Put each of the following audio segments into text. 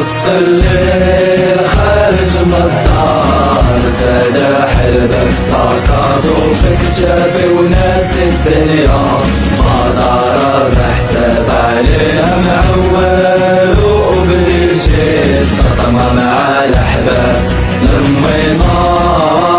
نص الليل خارج من الدار، زاد حلبك ساكادو في كتافي وناسي الدنيا، ما دار بحساب عليها معول وبلي جيت صدمة مع الأحباب لمينا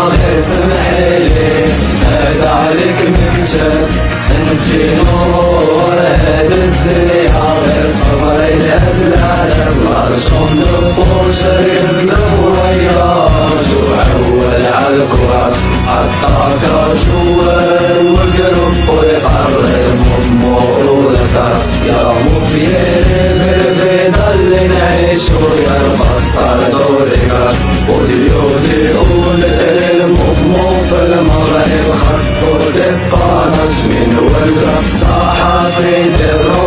غير سمحيلي هذا عليك مكتب انتي نور هاد الدنيا، غير صبري الأبلاد العرشون وشريك الهوية، شو عول عالكراش عالطاقة جوال والقرب ويقرب أمور لطرف يا مفيري بالفينا اللي نعيشو يا البسطة دوريكاش وديودي قول المفمو في المغرب خصو ديباناش من وقف صحافي ديرو